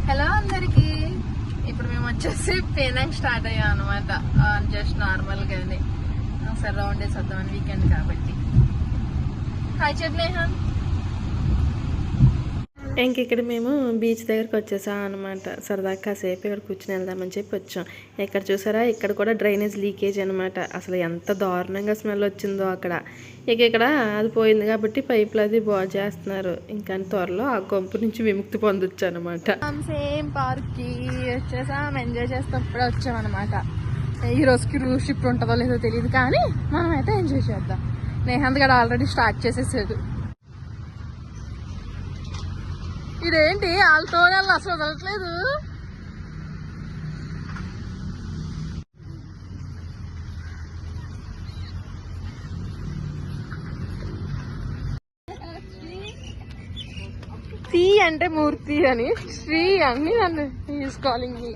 Hello అందరికి, ఇప్పుడు మేము వచ్చేసి పేనాంగ్ స్టార్ట్ అయ్యాం అనమాట. జస్ట్ నార్మల్ గానే ఒకసారి రౌండ్ వేసి వద్దామని, వీకెండ్ కాబట్టి. హాయ్ చెప్పనేహాన్. ఇంక ఇక్కడ మేము బీచ్ దగ్గరకు వచ్చేసాం అనమాట. సరదాగా కాసేపు ఇక్కడ కూర్చుని వెళ్దామని చెప్పి వచ్చాం. ఇక్కడ చూసారా, ఇక్కడ కూడా డ్రైనేజ్ లీకేజ్ అనమాట. అసలు ఎంత దారుణంగా స్మెల్ వచ్చిందో అక్కడ. ఇక్కడ అది పోయింది కాబట్టి పైపులు అది బాగు చేస్తున్నారు. ఇంకా త్వరలో ఆ గొంపు నుంచి విముక్తి పొందొచ్చు అనమాట. సేమ్ పార్క్ కి వచ్చేసాం, ఎంజాయ్ చేస్తాం. ఇప్పుడే వచ్చాం అనమాట. ఈ రోజుకి రూల్ షిఫ్ట్ ఉంటుందో లేదో తెలియదు, కానీ మనం అయితే ఎంజాయ్ చేద్దాం. నేహాంత్ గడ ఆల్రెడీ స్టార్ట్ చేసేసాడు. ఇదేంటి వాళ్ళతో అసలు వదలట్లేదు. శ్రీ అంటే మూర్తి అని, శ్రీ అని నన్ను ఈజ్ కాలింగ్ మీ.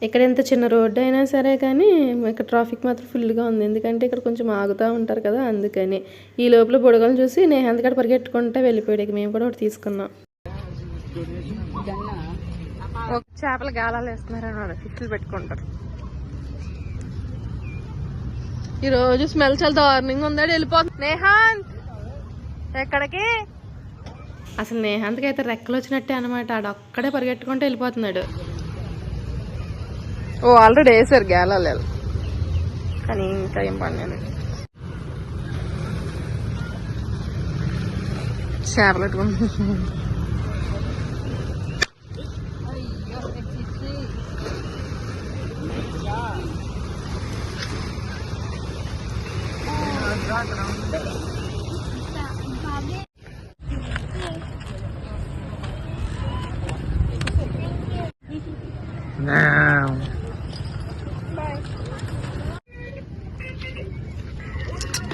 ఇక్కడ ఎంత చిన్న రోడ్డు అయినా సరే కానీ ఇక్కడ ట్రాఫిక్ మాత్రం ఫుల్గా ఉంది. ఎందుకంటే ఇక్కడ కొంచెం ఆగుతూ ఉంటారు కదా, అందుకని. ఈ లోపల బుడగలు చూసి నేహాంత్ గడ పరిగెట్టుకుంటే వెళ్ళిపోయాడు. మేము కూడా ఒకటి తీసుకున్నాం. ఒక చేపలు గాలాలు వేస్తున్నారు అన్నమాట, ఫిక్స్లు పెట్టుకుంటారు. ఈ రోజు స్మెల్ చాలా దారుణంగా ఉందాడు. వెళ్ళిపోతుంది నేహాంత్. ఎక్కడికి? అసలు నేహాంత్కి అయితే రెక్కలు వచ్చినట్టే అనమాట. ఆడొక్కడే పరిగెట్టుకుంటే వెళ్ళిపోతున్నాడు. ఓ ఆల్రెడీ వేసారు గేలాలు, కానీ ఇంకా ఏం పడినాను. చేపలు పెట్టుకుంటున్నాను.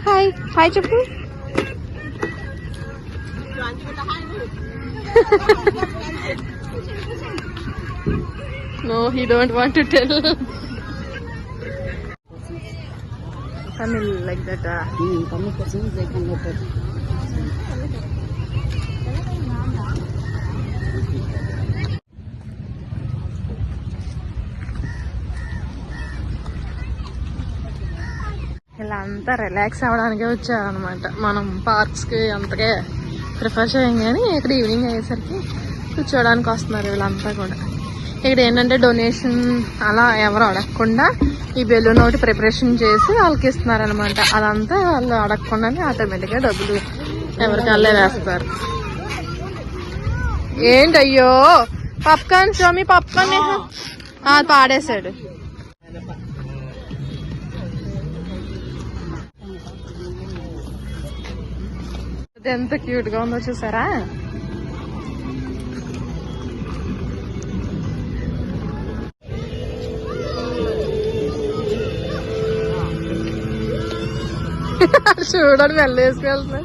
హాయ్ హాయ్ చెప్పు. No, he don't want to tell. Tamil like that. Tamil persons they can let it. ఇలా అంతా రిలాక్స్ అవ్వడానికే వచ్చారనమాట. మనం పార్క్స్కి అంతగా ప్రిఫర్ చేయం, కానీ ఇక్కడ ఈవినింగ్ అయ్యేసరికి కూర్చోడానికి వస్తున్నారు వీళ్ళంతా కూడా. ఇక్కడ ఏంటంటే డొనేషన్ అలా ఎవరు అడగకుండా ఈ బెలూన్ ఒకటి ప్రిపరేషన్ చేసి వాళ్ళకి ఇస్తున్నారనమాట. అదంతా వాళ్ళు అడగకుండానే ఆటోమేటిక్గా డబ్బులు ఎవరికి వాళ్ళే వేస్తారు. ఏంటి అయ్యో పాప్కార్న్ స్వామి, పాప్కార్న్ పాడేశాడు. ఎంత క్యూట్ గా ఉందో చూసారా. చూడండి వెళ్ళ వేసుకెళ్తున్నా.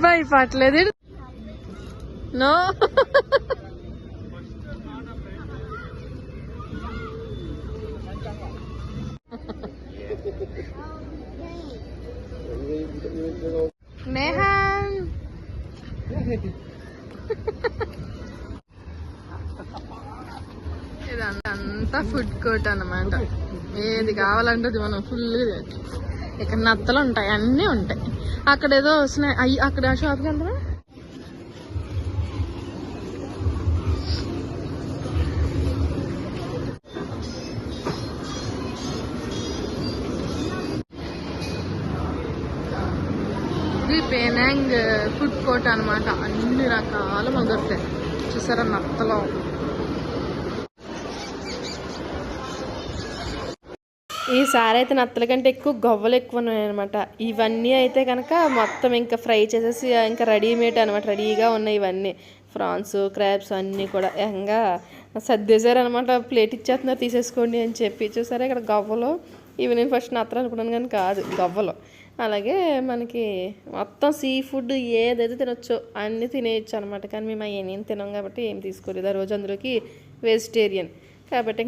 భయపడలేదు. నో నేహాన్. ఇదంతా ఫుడ్ కోర్ట్ అన్నమాట. ఏది కావాలంటే అది మనం ఫుల్గా తినచ్చు. ఇక్కడ నత్తలు ఉంటాయి, అన్నీ ఉంటాయి. అక్కడ ఏదో వస్తున్నాయి, అక్కడ షాప్కి వెళ్తారా. ఇది పేనాంగ్ ఫుడ్ కోర్ట్ అనమాట. అన్ని రకాల దొరుకుతాయి. చూసారా నత్తలో. ఈసారి అయితే నత్తల కంటే ఎక్కువ గవ్వలు ఎక్కువ ఉన్నాయి అనమాట. ఇవన్నీ అయితే కనుక మొత్తం ఇంకా ఫ్రై చేసేసి ఇంకా రెడీమేడ్ అనమాట, రెడీగా ఉన్నాయి ఇవన్నీ. ఫ్రాన్స్, క్రాబ్స్ అన్నీ కూడా ఏకంగా సర్దేశారు అనమాట. ప్లేట్ ఇచ్చేస్తున్నారు తీసేసుకోండి అని చెప్పి. చూసారా ఇక్కడ గవ్వలు. ఇవి నేను ఫస్ట్ నత్తలు అనుకున్నాను కానీ కాదు, గవ్వలు. అలాగే మనకి మొత్తం సీ ఫుడ్ ఏదైతే తినొచ్చో అన్నీ తినేయచ్చు అనమాట. కానీ మేము ఏం తినాం కాబట్టి ఏం తీసుకోలేదు ఆ రోజు. అందులోకి వెజిటేరియన్ కాబట్టి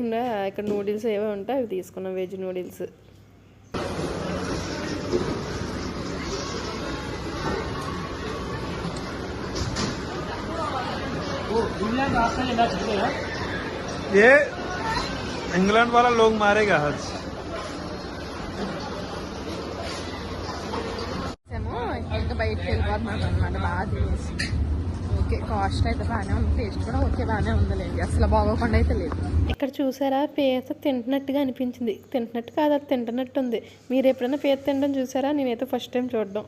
ఇక్కడ నూడిల్స్ ఏవో ఉంటాయి అవి తీసుకున్నాం, వెజ్ నూడిల్స్. ये इंग्लैंड वाला लोग मारेगा आज. ఇంకా బయటకు వెళ్ళిపోతున్నాం అనమాట. బాగా తినేసి ఓకే, కాస్ట్ అయితే బాగానే ఉంది, టేస్ట్ కూడా ఓకే బాగానే ఉందిలేండి, అసలు బాగోకుండా అయితే లేదు. ఇక్కడ చూసారా పీత తింటున్నట్టుగా అనిపించింది. తింటున్నట్టు కాదు, అది తింటున్నట్టు ఉంది. మీరు ఎప్పుడైనా పీత తినడం చూసారా? నేనైతే ఫస్ట్ టైం చూడడం.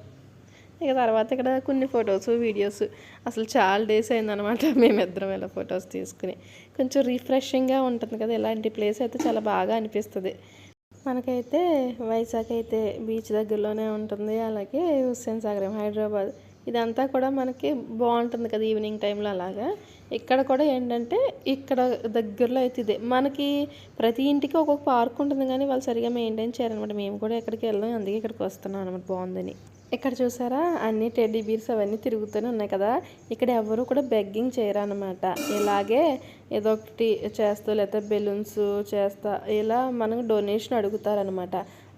ఇక తర్వాత ఇక్కడ కొన్ని ఫొటోస్ వీడియోస్, అసలు చాలా డేస్ అయిందనమాట మేమిద్దరం ఇలా ఫొటోస్ తీసుకుని. కొంచెం రిఫ్రెషింగ్గా ఉంటుంది కదా, ఇలాంటి ప్లేస్ అయితే చాలా బాగా అనిపిస్తుంది. మనకైతే వైజాగ్ అయితే బీచ్ దగ్గరలోనే ఉంటుంది, అలాగే హుస్సేన్ సాగరం హైదరాబాద్ ఇదంతా కూడా మనకి బాగుంటుంది కదా ఈవినింగ్ టైంలో. అలాగా ఇక్కడ కూడా ఏంటంటే ఇక్కడ దగ్గరలో అయితే ఇదే మనకి ప్రతి ఇంటికి ఒక్కొక్క పార్క్ ఉంటుంది, కానీ వాళ్ళు సరిగా మెయింటైన్ చేయాలన్నమాట. మేము కూడా ఎక్కడికి వెళ్ళాం, అందుకే ఇక్కడికి వస్తున్నాం అనమాట. బాగుందని. ఇక్కడ చూసారా అన్ని టెడ్డీ బీర్స్ అవన్నీ తిరుగుతూనే ఉన్నాయి కదా. ఇక్కడ ఎవరు కూడా బెగ్గింగ్ చేయరనమాట. ఇలాగే ఏదో ఒకటి చేస్తూ లేకపోతే బెలూన్స్ చేస్తా ఇలా మనకు డొనేషన్ అడుగుతారనమాట.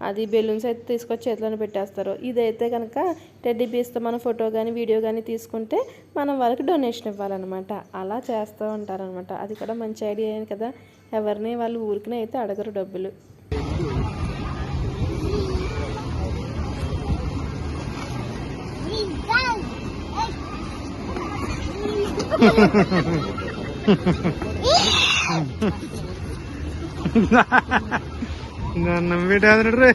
అది బెలూన్స్ అయితే తీసుకొచ్చి చేతిలోనే పెట్టేస్తారు. ఇదైతే కనుక టెడ్డీ బీర్స్తో మనం ఫోటో కానీ వీడియో కానీ తీసుకుంటే మనం వాళ్ళకి డొనేషన్ ఇవ్వాలన్నమాట. అలా చేస్తూ ఉంటారనమాట. అది కూడా మంచి ఐడియా కదా. ఎవరిని వాళ్ళు ఊరికనే అయితే అడగరు డబ్బులు. నమ్మిటే రే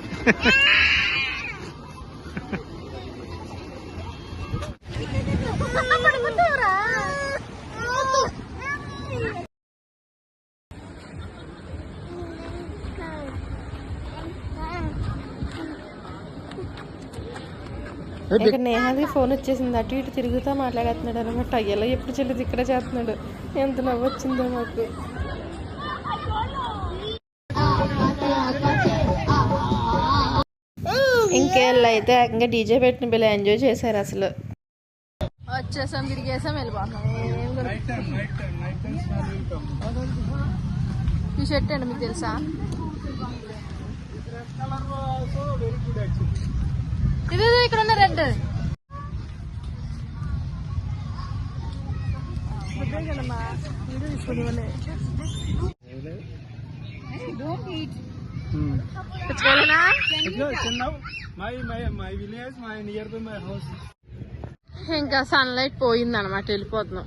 ఇక నేహాది ఫోన్ వచ్చేసింది, అటు ఇటు తిరుగుతూ మాట్లాడుతున్నాడు అనమాట. ఎలా ఎప్పుడు చెల్లిది ఇక్కడ చేస్తున్నాడు. ఎంత నవ్వు వచ్చిందో మాకు. ఇంకేళ్ళు అయితే ఇంకా డీజే పెట్టిన పిల్ల ఎంజాయ్ చేశారు అసలు. వచ్చేసాం, తిరిగేసాం, వెళ్ళిపోతున్నాం. ఈ షర్ట్ అండి మీకు తెలుసా? ఇది ఇక్కడ ఉన్న రెడ్ ఇంకా సన్లైట్ పోయింది అనమాట, వెళ్ళిపోతున్నాం.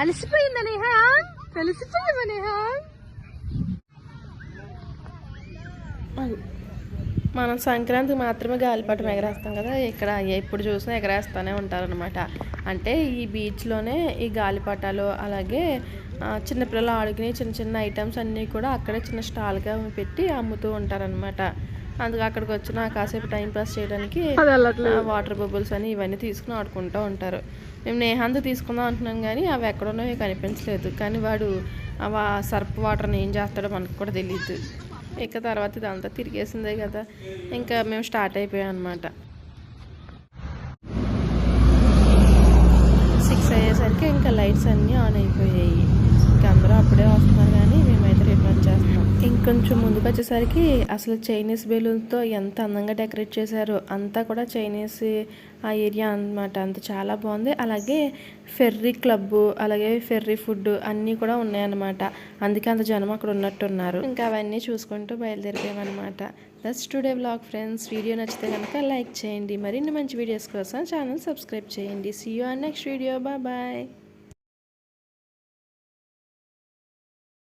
అలసిపోయిందా నేహాన్? కలిసిపోయిందా నేహాన్? మనం సంక్రాంతికి మాత్రమే గాలిపటం ఎగరేస్తాం కదా. ఇక్కడ ఎప్పుడు చూసినా ఎగరేస్తూనే ఉంటారనమాట. అంటే ఈ బీచ్లోనే ఈ గాలిపటాలు అలాగే చిన్నపిల్లలు ఆడుకునే చిన్న చిన్న ఐటమ్స్ అన్నీ కూడా అక్కడే చిన్న స్టాల్గా పెట్టి అమ్ముతూ ఉంటారనమాట. అందుకే అక్కడికి వచ్చిన కాసేపు టైంపాస్ చేయడానికి వాటర్ బబుల్స్ అని ఇవన్నీ తీసుకుని ఆడుకుంటూ ఉంటారు. మేము నేహాంత్ తీసుకుందాం అంటున్నాం కానీ అవి ఎక్కడున్నాయో కనిపించలేదు. కానీ వాడు సర్ప్ వాటర్ని ఏం చేస్తాడో మనకు కూడా తెలియదు. ఇక తర్వాత ఇదంతా తిరిగేసిందే కదా, ఇంకా మేము స్టార్ట్ అయిపోయాం అనమాట. 6 అయ్యేసరికి ఇంకా లైట్స్ అన్నీ ఆన్ అయిపోయాయి. ఇంకా అందరూ అప్పుడే వస్తున్నారు కానీ మేమైతే రిటర్న్ చేస్తున్నాం. ఇంకొంచెం ముందుకు వచ్చేసరికి అసలు చైనీస్ బెలూన్స్తో ఎంత అందంగా డెకరేట్ చేశారో. అంతా కూడా చైనీస్ ఆ ఏరియా అన్నమాట. అంత చాలా బాగుంది. అలాగే ఫెర్రీ క్లబ్ అలాగే ఫెర్రీ ఫుడ్ అన్నీ కూడా ఉన్నాయన్నమాట. అందుకే అంత జనం అక్కడ ఉన్నట్టున్నారు. ఇంకా అవన్నీ చూసుకుంటూ బయలుదేరిపోయామన్నమాట. That's today vlog friends. Video నచ్చితే కనుక లైక్ చేయండి. మరిన్ని మంచి వీడియోస్ కోసం ఛానల్ సబ్స్క్రైబ్ చేయండి. See you on next video. Bye.